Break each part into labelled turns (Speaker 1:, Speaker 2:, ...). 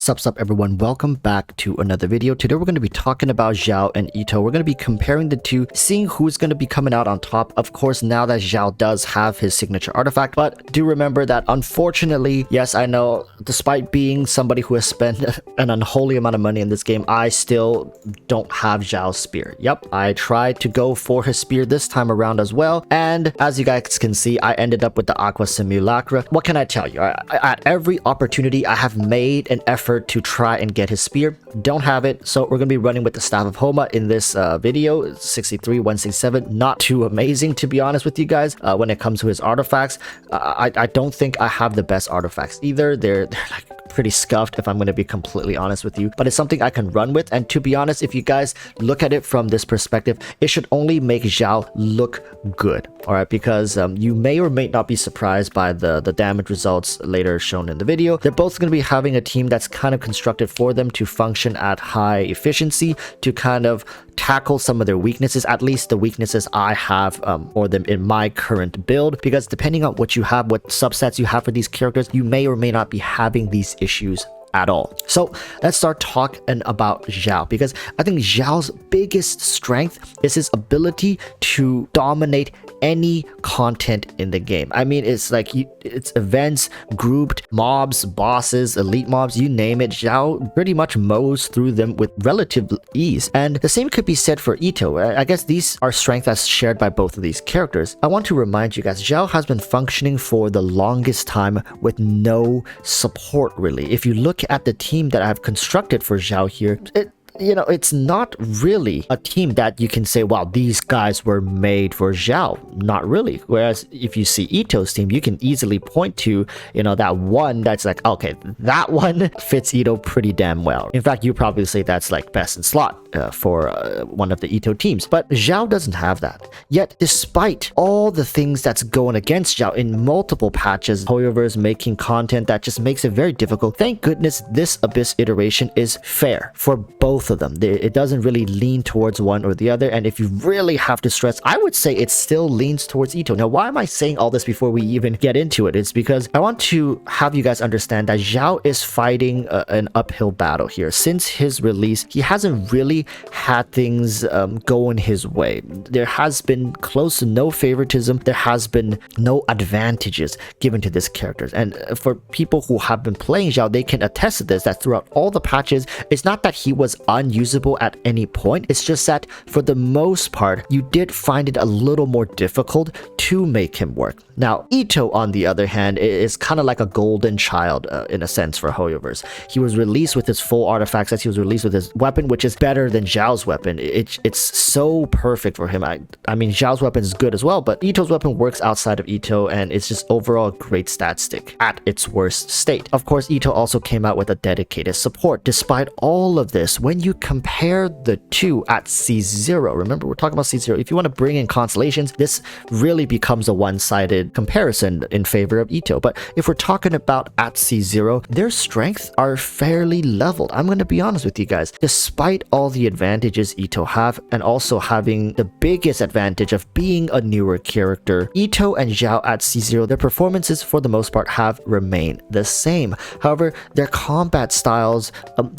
Speaker 1: Sups up everyone, welcome back to another video. Today we're going to be talking about Xiao and Itto. We're going to be comparing the two, seeing who's going to be coming out on top. Of course, now that Xiao does have his signature artifact, but do remember that unfortunately, yes, I know, despite being somebody who has spent an unholy amount of money in this game, I still don't have Xiao's spear. Yep, I tried to go for his spear this time around as well, and as you guys can see, I ended up with the Aqua Simulacra. What can I tell you? At every opportunity, I have made an effort to try and get his spear. Don't have it, so we're gonna be running with the Staff of Homa in this video. 63 167, not too amazing to be honest with you guys. When it comes to his artifacts, I don't think I have the best artifacts either. They're like pretty scuffed if I'm going to be completely honest with you, but it's something I can run with. And to be honest, if you guys look at it from this perspective, it should only make Xiao look good, all right? Because you may or may not be surprised by the damage results later shown in the video. They're both going to be having a team that's kind of constructed for them to function at high efficiency, to kind of tackle some of their weaknesses, at least the weaknesses I have for them in my current build, because depending on what you have, what subsets you have for these characters, you may or may not be having these issues at all. So let's start talking about Xiao, because I think Xiao's biggest strength is his ability to dominate any content in the game. I mean, it's like it's events, grouped mobs, bosses, elite mobs, you name it. Xiao pretty much mows through them with relative ease. And the same could be said for Itto. I guess these are strengths that's shared by both of these characters. I want to remind you guys, Xiao has been functioning for the longest time with no support really. If you look at the team that I've constructed for Xiao here, it's not really a team that you can say, wow, these guys were made for Xiao. Not really. Whereas if you see Itto's team, you can easily point to, that one that's like, okay, that one fits Itto pretty damn well. In fact, you probably say that's like best in slot for one of the Itto teams. But Xiao doesn't have that. Yet, despite all the things that's going against Xiao in multiple patches, Hoyoverse making content that just makes it very difficult, thank goodness this Abyss iteration is fair for both of them. It doesn't really lean towards one or the other, and if you really have to stress, I would say it still leans towards Itto. Now, why am I saying all this before we even get into it? It's because I want to have you guys understand that Xiao is fighting an uphill battle here. Since his release, he hasn't really had things going his way. There has been close to no favoritism. There has been no advantages given to this character. And for people who have been playing Xiao, they can attest to this, that throughout all the patches, it's not that he was unusable at any point. It's just that for the most part, you did find it a little more difficult to make him work. Now, Itto, on the other hand, is kind of like a golden child in a sense for Hoyoverse. He was released with his full artifacts, as he was released with his weapon, which is better than Xiao's weapon. It's so perfect for him. I mean, Xiao's weapon is good as well, but Itto's weapon works outside of Itto, and it's just overall a great stat stick at its worst state. Of course, Itto also came out with a dedicated support. Despite all of this, when you compare the two at C0, remember we're talking about C0, if you want to bring in constellations, this really becomes a one-sided comparison in favor of Itto. But if we're talking about at C0, their strengths are fairly leveled. I'm going to be honest with you guys. Despite all the advantages Itto have, and also having the biggest advantage of being a newer character, Itto and Xiao at C0, their performances for the most part have remained the same. However, their combat styles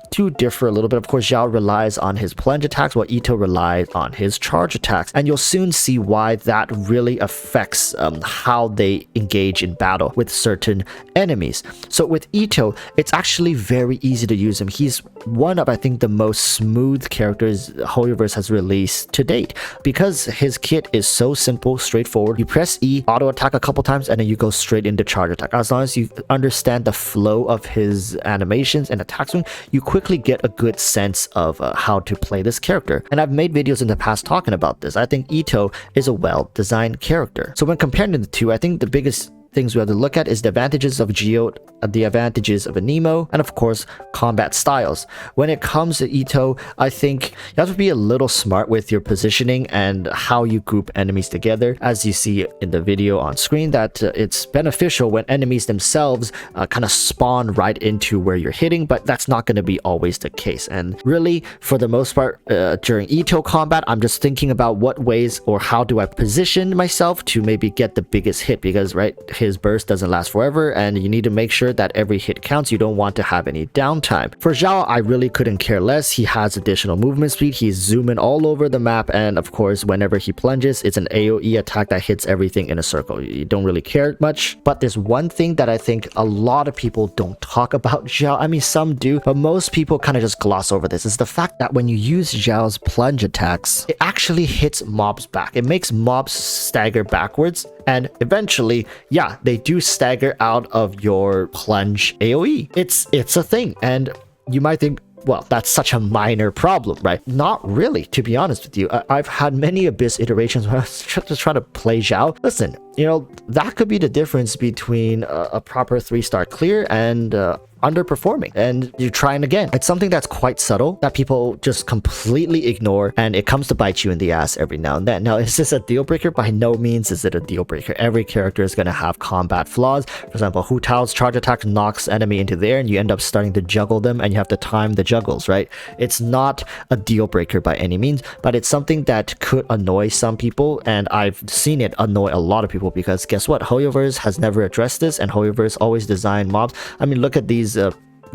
Speaker 1: do differ a little bit. Of course, Xiao relies on his plunge attacks while Itto relies on his charge attacks, and you'll soon see why that really affects how they engage in battle with certain enemies. So with Itto, it's actually very easy to use him. He's one of, I think, the most smooth characters Hoyoverse has released to date, because his kit is so simple, straightforward. You press E, auto attack a couple times, and then you go straight into charge attack. As long as you understand the flow of his animations and attack swing, you quickly get a good sense of how to play this character. And I've made videos in the past talking about this. I think Itto is a well-designed character. So when comparing the two, I think the biggest things we have to look at is the advantages of Geode, the advantages of a Nemo, and of course combat styles. When it comes to Itto, I think you have to be a little smart with your positioning and how you group enemies together. As you see in the video on screen, that it's beneficial when enemies themselves kind of spawn right into where you're hitting, but that's not going to be always the case. And really, for the most part, during Itto combat, I'm just thinking about what ways or how do I position myself to maybe get the biggest hit, because right, his burst doesn't last forever, and you need to make sure that every hit counts. You don't want to have any downtime. For Xiao, I really couldn't care less. He has additional movement speed. He's zooming all over the map, and of course, whenever he plunges, it's an AoE attack that hits everything in a circle. You don't really care much. But there's one thing that I think a lot of people don't talk about Xiao. I mean, some do, but most people kind of just gloss over this. Is the fact that when you use Xiao's plunge attacks, it actually hits mobs back. It makes mobs stagger backwards, and eventually, yeah, they do stagger out of your plunge AoE. It's a thing, and you might think, well, that's such a minor problem, right? Not really, to be honest with you. I've had many Abyss iterations where I was just trying to play Xiao. Listen, you know, that could be the difference between a proper 3-star clear and underperforming, and you're trying again. It's something that's quite subtle that people just completely ignore, and it comes to bite you in the ass every now and then. Now, is this a deal breaker? By no means is it a deal breaker. Every character is going to have combat flaws. For example, Hu Tao's charge attack knocks enemy into the air, and you end up starting to juggle them, and you have to time the juggles, right? It's not a deal breaker by any means, but it's something that could annoy some people, and I've seen it annoy a lot of people, because guess what? Hoyoverse has never addressed this, and Hoyoverse always designed mobs. I mean, look at these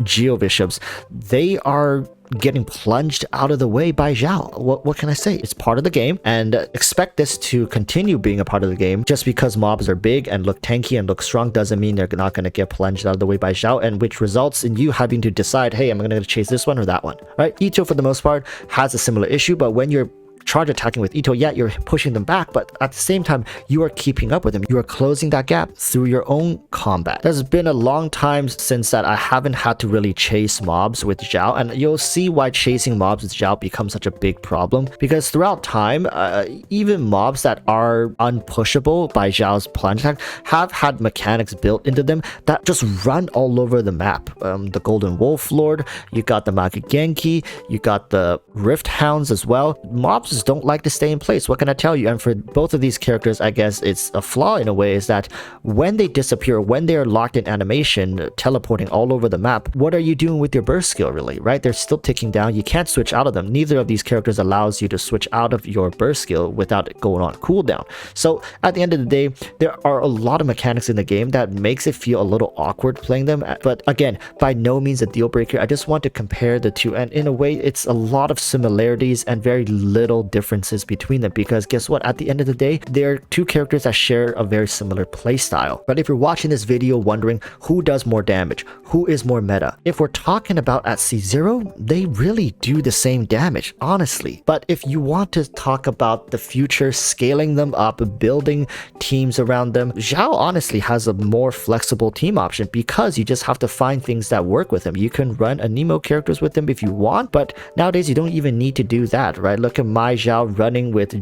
Speaker 1: Geo Bishops. They are getting plunged out of the way by Xiao. What can I say? It's part of the game, and expect this to continue being a part of the game. Just because mobs are big and look tanky and look strong doesn't mean they're not going to get plunged out of the way by Xiao, and which results in you having to decide, hey, I'm going to chase this one or that one, right? Itto, for the most part, has a similar issue, but when you're charge attacking with Itto, yeah, you're pushing them back, but at the same time, you are keeping up with them. You are closing that gap through your own combat. There's been a long time since that I haven't had to really chase mobs with Xiao, and you'll see why chasing mobs with Xiao becomes such a big problem, because throughout time, even mobs that are unpushable by Xiao's plunge attack have had mechanics built into them that just run all over the map. The Golden Wolf Lord, you got the Magagenki, you got the Rift Hounds as well. Mobs just don't like to stay in place. What can I tell you? And for both of these characters, I guess it's a flaw in a way, is that when they disappear, when they're locked in animation, teleporting all over the map, what are you doing with your burst skill, really, right? They're still ticking down. You can't switch out of them. Neither of these characters allows you to switch out of your burst skill without it going on cooldown. So at the end of the day, there are a lot of mechanics in the game that makes it feel a little awkward playing them. But again, by no means a deal breaker. I just want to compare the two, and in a way, it's a lot of similarities and very little differences between them, because guess what? At the end of the day, they're two characters that share a very similar playstyle. But if you're watching this video wondering who does more damage, who is more meta, if we're talking about at C0, they really do the same damage, honestly. But if you want to talk about the future, scaling them up, building teams around them, Xiao honestly has a more flexible team option, because you just have to find things that work with him. You can run Anemo characters with him if you want, but nowadays you don't even need to do that, right? Look at my Xiao running with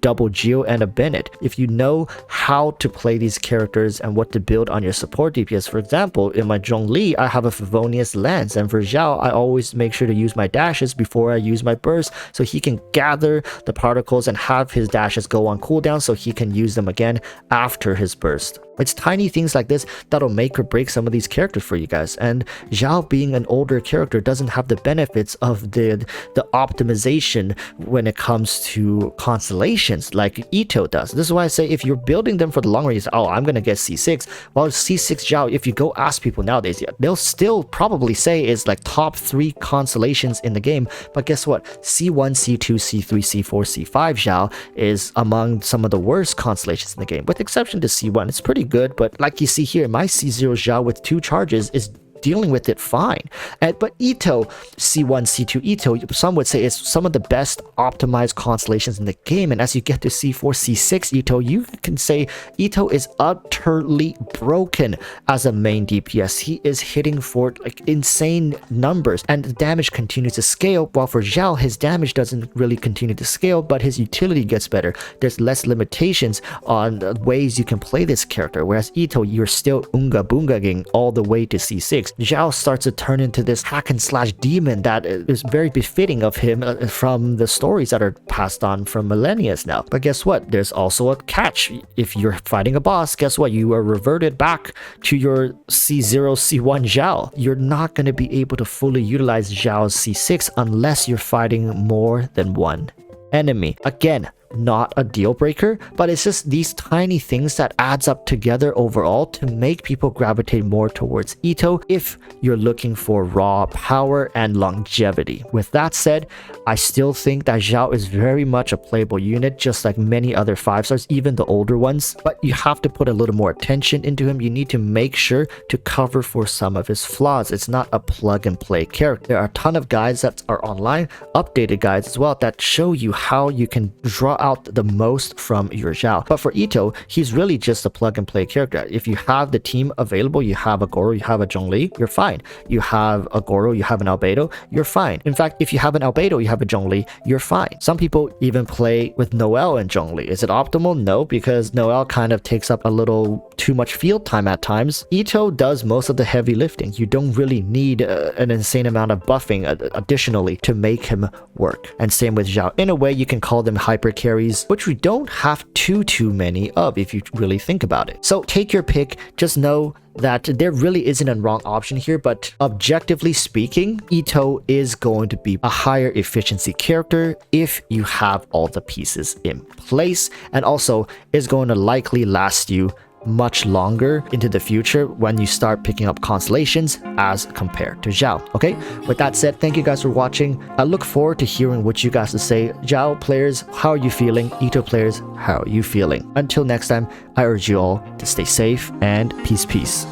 Speaker 1: double Geo and a Bennett. If you know how to play these characters and what to build on your support DPS, for example, in my Zhongli, I have a Favonius Lance, and for Xiao, I always make sure to use my dashes before I use my burst, so he can gather the particles and have his dashes go on cooldown so he can use them again after his burst. It's tiny things like this that'll make or break some of these characters for you guys, and Xiao, being an older character, doesn't have the benefits of the optimization when it comes to constellations like Itto does. This is why I say, if you're building them for the long run, you say, oh, I'm gonna get C6. Well, C6 Xiao, if you go ask people nowadays, they'll still probably say is like top 3 constellations in the game. But guess what? C1, C2, C3, C4, C5 Xiao is among some of the worst constellations in the game, with exception to C1. It's pretty good, but like you see here, my C0 Xiao with 2 charges is dealing with it fine. But Itto, C1, C2 Itto, some would say is some of the best optimized constellations in the game, and as you get to C4, C6 Itto, you can say Itto is utterly broken as a main DPS. He is hitting for like insane numbers, and the damage continues to scale, while for Xiao, his damage doesn't really continue to scale, but his utility gets better. There's less limitations on ways you can play this character, whereas Itto, you're still unga boongaging all the way to C6. Xiao starts to turn into this hack and slash demon that is very befitting of him from the stories that are passed on from millennia now. But guess what? There's also a catch. If you're fighting a boss, guess what? You are reverted back to your C0, C1 Xiao. You're not going to be able to fully utilize Xiao's C6 unless you're fighting more than one enemy. Again, not a deal breaker, but it's just these tiny things that adds up together overall to make people gravitate more towards Itto if you're looking for raw power and longevity. With that said, I still think that Xiao is very much a playable unit, just like many other 5-stars, even the older ones, but you have to put a little more attention into him. You need to make sure to cover for some of his flaws. It's not a plug and play character. There are a ton of guides that are online, updated guides as well, that show you how you can draw out the most from your Xiao. But for Itto, he's really just a plug and play character. If you have the team available, you have a Goro, you have a Zhongli, you're fine. You have a Goro, you have an Albedo, you're fine. In fact, if you have an Albedo, you have a Zhongli, you're fine. Some people even play with Noelle and Zhongli. Is it optimal? No, because Noelle kind of takes up a little too much field time at times. Itto does most of the heavy lifting. You don't really need an insane amount of buffing additionally to make him work. And same with Xiao. In a way, you can call them hyper carries, which we don't have too many of if you really think about it. So take your pick. Just know that there really isn't a wrong option here, but objectively speaking, Itto is going to be a higher efficiency character if you have all the pieces in place, and also is going to likely last you much longer into the future when you start picking up constellations as compared to Xiao. Okay, with that said, thank you guys for watching. I look forward to hearing what you guys to say. Xiao players, how are you feeling? Itto players, how are you feeling? Until next time, I urge you all to stay safe and peace.